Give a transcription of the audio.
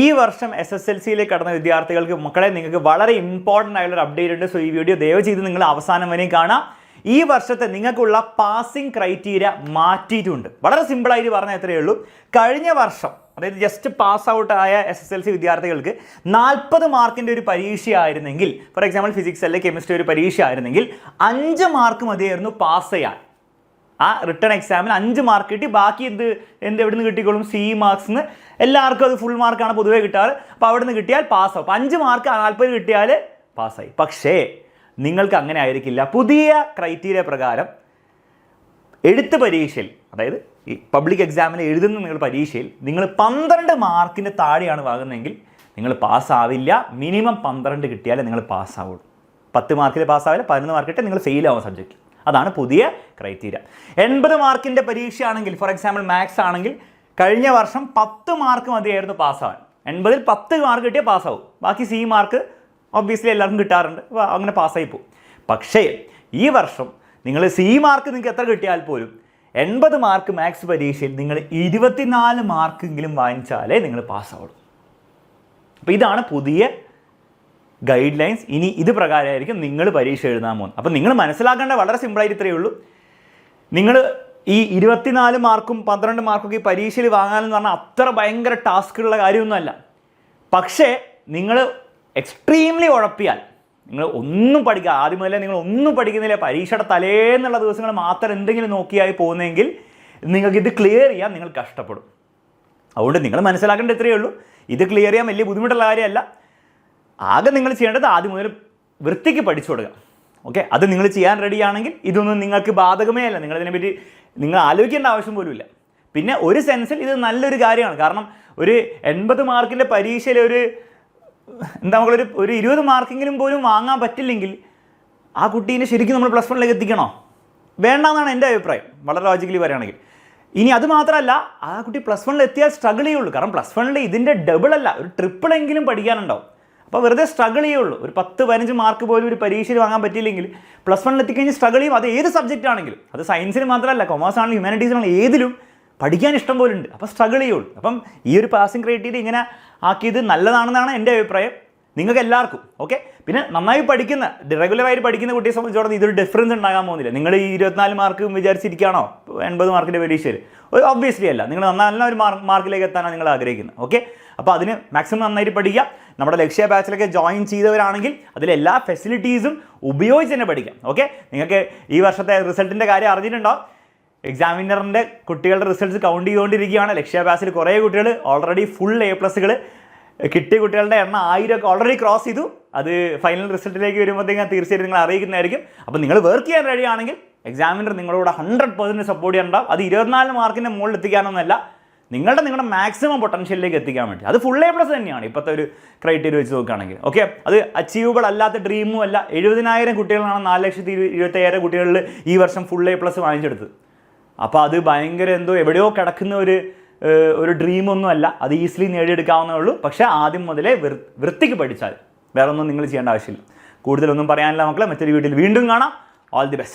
ഈ വർഷം SSLCയിലേക്ക് കടന്ന വിദ്യാർത്ഥികൾക്ക് മക്കളെ നിങ്ങൾക്ക് വളരെ ഇമ്പോർട്ടൻ്റ് ആയിട്ടുള്ള ഒരു അപ്ഡേറ്റ് ഉണ്ട്. സോ ഈ വീഡിയോ ദയവ് ചെയ്ത് നിങ്ങൾ അവസാനം വരെയും കാണാം. ഈ വർഷത്തെ നിങ്ങൾക്കുള്ള പാസിംഗ് ക്രൈറ്റീരിയ മാറ്റിയിട്ടുണ്ട്. വളരെ സിമ്പിളായിട്ട് പറഞ്ഞാൽ എത്രയേ ഉള്ളൂ. കഴിഞ്ഞ വർഷം അതായത് ജസ്റ്റ് പാസ് ഔട്ട് ആയ SSLC വിദ്യാർത്ഥികൾക്ക് 40 മാർക്കിൻ്റെ ഒരു പരീക്ഷയായിരുന്നെങ്കിൽ, ഫോർ എക്സാമ്പിൾ ഫിസിക്സ് അല്ലെങ്കിൽ കെമിസ്ട്രി ഒരു പരീക്ഷ ആയിരുന്നെങ്കിൽ 5 മാർക്ക് മതിയായിരുന്നു പാസ് ചെയ്യാൻ. ആ റിട്ടേൺ എക്സാമിന് 5 മാർക്ക് കിട്ടി. ബാക്കി എവിടെ നിന്ന് കിട്ടിക്കോളും? CE മാർക്സിന് എല്ലാവർക്കും അത് ഫുൾ മാർക്കാണ് പൊതുവേ കിട്ടാറ്. അപ്പോൾ അവിടെ നിന്ന് കിട്ടിയാൽ പാസ്സാവും. അപ്പോൾ 5 മാർക്ക് 40 കിട്ടിയാൽ പാസ്സായി. പക്ഷേ നിങ്ങൾക്ക് അങ്ങനെ ആയിരിക്കില്ല. പുതിയ ക്രൈറ്റീരിയ പ്രകാരം എഴുത്ത് പരീക്ഷയിൽ, അതായത് ഈ പബ്ലിക് എക്സാമിന് എഴുതുന്ന നിങ്ങൾ പരീക്ഷയിൽ നിങ്ങൾ 12 മാർക്കിന് താഴെയാണ് വാങ്ങുന്നതെങ്കിൽ നിങ്ങൾ പാസ്സാവില്ല. മിനിമം 12 കിട്ടിയാലേ നിങ്ങൾ പാസ്സാവുള്ളൂ. 10 മാർക്കിൽ പാസ്സാവില്ല, 11 മാർക്ക് കിട്ടിയാൽ നിങ്ങൾ ഫെയിൽ ആവും സബ്ജക്റ്റ്. അതാണ് പുതിയ ക്രൈറ്റീരിയ. 80 മാർക്കിൻ്റെ പരീക്ഷയാണെങ്കിൽ, ഫോർ എക്സാമ്പിൾ മാത്സ് ആണെങ്കിൽ കഴിഞ്ഞ വർഷം 10 മാർക്ക് മതിയായിരുന്നു പാസ്സാവാൻ. 80ൽ 10 മാർക്ക് കിട്ടിയാൽ പാസ്സാവും. ബാക്കി CE മാർക്ക് ഒബ്വിയസ്ലി എല്ലാവർക്കും കിട്ടാറുണ്ട്, അങ്ങനെ പാസ്സായി പോകും. പക്ഷേ ഈ വർഷം നിങ്ങൾ CE മാർക്ക് നിങ്ങൾക്ക് എത്ര കിട്ടിയാൽ പോലും 80 മാർക്ക് മാത്സ് പരീക്ഷയിൽ നിങ്ങൾ 24 മാർക്കെങ്കിലും വാങ്ങിച്ചാലേ നിങ്ങൾ പാസ്സാവുള്ളൂ. അപ്പോൾ ഇതാണ് പുതിയ ഗൈഡ് ലൈൻസ്. ഇനി ഇത് പ്രകാരമായിരിക്കും നിങ്ങൾ പരീക്ഷ എഴുതാൻ പോകുന്നത്. അപ്പോൾ നിങ്ങൾ മനസ്സിലാക്കേണ്ട വളരെ സിമ്പിളായിട്ട് ഇത്രയേ ഉള്ളൂ. നിങ്ങൾ ഈ 24 മാർക്കും 12 മാർക്കൊക്കെ ഈ പരീക്ഷയിൽ വാങ്ങാനെന്ന് പറഞ്ഞാൽ അത്ര ഭയങ്കര ടാസ്ക്കുള്ള കാര്യമൊന്നുമല്ല. പക്ഷേ നിങ്ങൾ എക്സ്ട്രീംലി ഉഴപ്പിയാൽ, നിങ്ങൾ ഒന്നും പഠിക്കുക, ആദ്യം മുതലേ നിങ്ങൾ ഒന്നും പഠിക്കുന്നില്ല, പരീക്ഷയുടെ തലേന്നുള്ള ദിവസങ്ങൾ മാത്രം എന്തെങ്കിലും നോക്കിയായി പോകുന്നതെങ്കിൽ നിങ്ങൾക്കിത് ക്ലിയർ ചെയ്യാൻ നിങ്ങൾ കഷ്ടപ്പെടും. അതുകൊണ്ട് നിങ്ങൾ മനസ്സിലാക്കേണ്ടത് ഇത്രയേ ഉള്ളൂ. ഇത് ക്ലിയർ ചെയ്യാൻ വലിയ ബുദ്ധിമുട്ടുള്ള കാര്യമല്ല. ആകെ നിങ്ങൾ ചെയ്യേണ്ടത് ആദ്യം മുതൽ വൃത്തിക്ക് പഠിച്ചു കൊടുക്കുക. ഓക്കെ, അത് നിങ്ങൾ ചെയ്യാൻ റെഡിയാണെങ്കിൽ ഇതൊന്നും നിങ്ങൾക്ക് ബാധകമേ അല്ല. നിങ്ങളിതിനെപ്പറ്റി നിങ്ങൾ ആലോചിക്കേണ്ട ആവശ്യം പോലും ഇല്ല. പിന്നെ ഒരു സെൻസിൽ ഇത് നല്ലൊരു കാര്യമാണ്. കാരണം ഒരു 80 മാർക്കിൻ്റെ പരീക്ഷയിൽ നമ്മളൊരു 20 മാർക്കെങ്കിലും പോലും വാങ്ങാൻ പറ്റില്ലെങ്കിൽ ആ കുട്ടീനെ ശരിക്കും നമ്മൾ പ്ലസ് വണ്ണിലേക്ക് എത്തിക്കണോ? വേണ്ടെന്നാണ് എൻ്റെ അഭിപ്രായം, വളരെ ലോജിക്കലി പറയുകയാണെങ്കിൽ. ഇനി അത് മാത്രമല്ല, ആ കുട്ടി പ്ലസ് വണ്ണിൽ എത്തിയാൽ സ്ട്രഗിൾ ചെയ്യുള്ളൂ. കാരണം പ്ലസ് വണ്ണിൽ ഇതിൻ്റെ ഡബിൾ അല്ല, ഒരു ട്രിപ്പിളെങ്കിലും പഠിക്കാനുണ്ടാവും. അപ്പോൾ വെറുതെ സ്ട്രഗിൾ ചെയ്യുള്ളൂ. ഒരു 10-15 മാർക്ക് പോലും ഒരു പരീക്ഷയിൽ വാങ്ങാൻ പറ്റിയില്ലെങ്കിൽ പ്ലസ് വണ്ണിൽ എത്തിക്കഴിഞ്ഞ് സ്ട്രഗിൾ ചെയ്യും. അത് ഏത് സബ്ജക്റ്റ് ആണെങ്കിലും, അത് സയൻസിന് മാത്രമല്ല, കൊമേഴ്സ് ആണെങ്കിലും ഹ്യൂമാനിറ്റീസ് ആണെങ്കിലും ഏതിലും പഠിക്കാൻ ഇഷ്ടം പോലും ഉണ്ട്. അപ്പോൾ സ്ട്രഗിൾ ചെയ്യുള്ളൂ. അപ്പം ഈ ഒരു പാസിംഗ് ക്രൈറ്റീരിയ ഇങ്ങനെ ആക്കിയത് നല്ലതാണെന്നാണ് എൻ്റെ അഭിപ്രായം. നിങ്ങൾക്ക് എല്ലാവർക്കും ഓക്കെ. പിന്നെ നന്നായി പഠിക്കുന്ന, റെഗുലറായിട്ട് പഠിക്കുന്ന കുട്ടിയെ സംബന്ധിച്ചോളം ഇതൊരു ഡിഫറൻസ് ഉണ്ടാകാൻ പോകുന്നില്ല. നിങ്ങൾ ഈ 24 മാർക്ക് വിചാരിച്ചിരിക്കുകയാണോ 80 മാർക്കിൻ്റെ പരീക്ഷയിൽ? ഒബ്വിയസ്ലി അല്ല. നിങ്ങൾ നല്ലൊരു മാർക്കിലേക്ക് എത്താനാണ് നിങ്ങൾ ആഗ്രഹിക്കുന്നത്. ഓക്കെ, അപ്പോൾ അതിന് മാക്സിമം നന്നായിട്ട് പഠിക്കുക. നമ്മുടെ ലക്ഷ്യ ബാച്ചിലൊക്കെ ജോയിൻ ചെയ്തവരാണെങ്കിൽ അതിലെല്ലാ ഫെസിലിറ്റീസും ഉപയോഗിച്ച് തന്നെ പഠിക്കാം. ഓക്കെ, നിങ്ങൾക്ക് ഈ വർഷത്തെ റിസൾട്ടിൻ്റെ കാര്യം അറിഞ്ഞിട്ടുണ്ടോ? എക്സാമിനറിൻ്റെ കുട്ടികളുടെ റിസൾട്ട്സ് കൗണ്ട് ചെയ്തുകൊണ്ടിരിക്കുകയാണ്. ലക്ഷ്യ ബാച്ചിൽ കുറേ കുട്ടികൾ ഓൾറെഡി ഫുൾ A+കൾ കിട്ടിയ കുട്ടികളുടെ എണ്ണം 1000 ഒക്കെ ഓൾറെഡി ക്രോസ് ചെയ്തു. അത് ഫൈനൽ റിസൾട്ടിലേക്ക് വരുമ്പോഴത്തേക്കും തീർച്ചയായിട്ടും നിങ്ങൾ അറിയിക്കുന്നതായിരിക്കും. അപ്പോൾ നിങ്ങൾ വർക്ക് ചെയ്യാൻ റെഡി ആണെങ്കിൽ എക്സാമിനർ നിങ്ങളോട് 100% സപ്പോർട്ട് ചെയ്യാനുണ്ടാവും. അത് 24 മാർക്കിൻ്റെ മുകളിൽ എത്തിക്കാനൊന്നുമല്ല, നിങ്ങളുടെ മാക്സിമം പൊട്ടൻഷ്യലിലേക്ക് എത്തിക്കാൻ വേണ്ടി. അത് ഫുൾ A+ തന്നെയാണ് ഇപ്പോഴത്തെ ഒരു ക്രൈറ്റീരിയ വെച്ച് നോക്കുകയാണെങ്കിൽ. ഓക്കെ, അത് അച്ചീവബിൾ അല്ലാത്ത ഡ്രീമും അല്ല. 70,000 കുട്ടികളാണ് 4,25,000 കുട്ടികളിൽ ഈ വർഷം ഫുൾ A+ വാങ്ങിച്ചെടുത്തത്. അപ്പോൾ അത് ഭയങ്കര എവിടെയോ കിടക്കുന്ന ഒരു ഡ്രീമൊന്നും അല്ല. അത് ഈസിലി നേടിയെടുക്കാവുന്നേ ഉള്ളൂ. പക്ഷേ ആദ്യം മുതലേ വൃത്തിക്ക് പഠിച്ചാൽ വേറെ ഒന്നും നിങ്ങൾ ചെയ്യേണ്ട ആവശ്യമില്ല. കൂടുതലൊന്നും പറയാനില്ല മക്കളെ. മറ്റൊരു വീഡിയോയിൽ വീണ്ടും കാണാം. All the best.